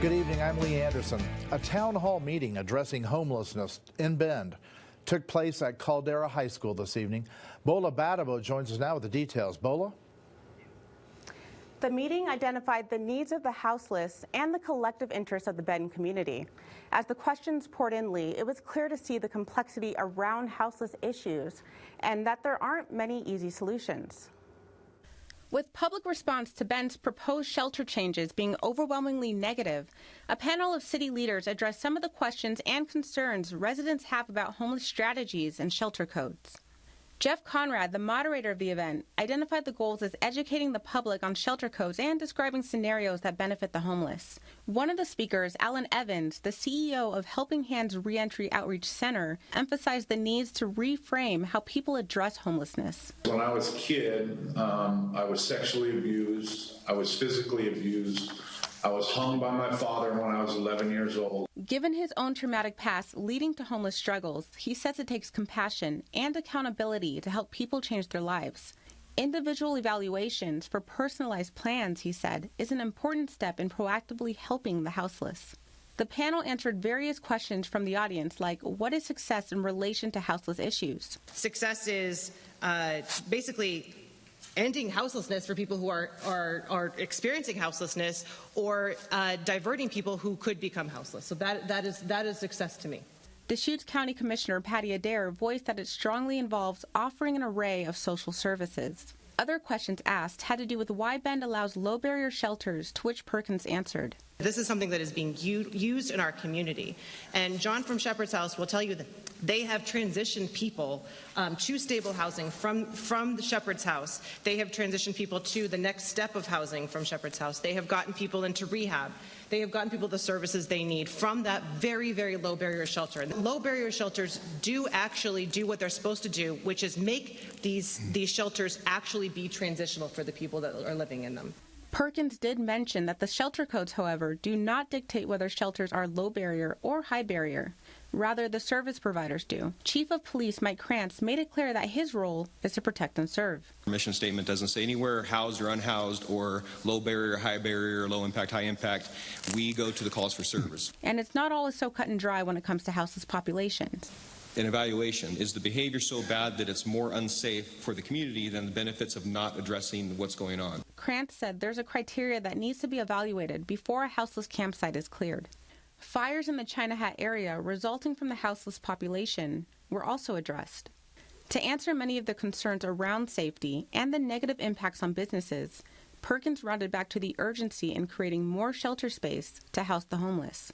Good evening, I'm Lee Anderson. A town hall meeting addressing homelessness in Bend took place at Caldera High School this evening. Bola Badabo joins us now with the details. Bola? The meeting identified the needs of the houseless and the collective interests of the Bend community. As the questions poured in, Lee, it was clear to see the complexity around houseless issues and that there aren't many easy solutions. With public response to Bend's proposed shelter changes being overwhelmingly negative, a panel of city leaders addressed some of the questions and concerns residents have about homeless strategies and shelter codes. Jeff Conrad, the moderator of the event, identified the goals as educating the public on shelter codes and describing scenarios that benefit the homeless. One of the speakers, Alan Evans, the CEO of Helping Hands Reentry Outreach Center, emphasized the needs to reframe how people address homelessness. When I was a kid, I was sexually abused, I was physically abused, I was hung by my father when I was 11 years old. Given his own traumatic past leading to homeless struggles, he says it takes compassion and accountability to help people change their lives. Individual evaluations for personalized plans, he said, is an important step in proactively helping the houseless. The panel answered various questions from the audience, like what is success in relation to houseless issues? Success is basically ending houselessness for people who are experiencing houselessness, or diverting people who could become houseless. So that is success to me. Deschutes County Commissioner Patty Adair voiced that it strongly involves offering an array of social services. Other questions asked had to do with why Bend allows low-barrier shelters, to which Perkins answered. This is something that is being used in our community. And John from Shepherd's House will tell you that they have transitioned people to stable housing from the Shepherd's House. They have transitioned people to the next step of housing from Shepherd's House. They have gotten people into rehab. They have gotten people the services they need from that very, very low barrier shelter. And low barrier shelters do actually do what they're supposed to do, which is make these shelters actually be transitional for the people that are living in them. Perkins did mention that the shelter codes, however, do not dictate whether shelters are low barrier or high barrier. Rather, the service providers do. Chief of Police Mike Krantz made it clear that his role is to protect and serve. The mission statement doesn't say anywhere housed or unhoused or low barrier, high barrier, low impact, high impact. We go to the calls for service. And it's not always so cut and dry when it comes to houseless populations. An evaluation, is the behavior so bad that it's more unsafe for the community than the benefits of not addressing what's going on? Krantz said there's a criteria that needs to be evaluated before a houseless campsite is cleared. Fires in the China Hat area resulting from the houseless population were also addressed. To answer many of the concerns around safety and the negative impacts on businesses, Perkins rounded back to the urgency in creating more shelter space to house the homeless.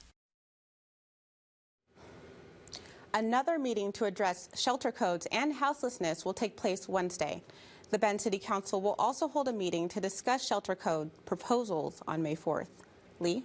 Another meeting to address shelter codes and houselessness will take place Wednesday. The Bend City Council will also hold a meeting to discuss shelter code proposals on May 4th. Lee?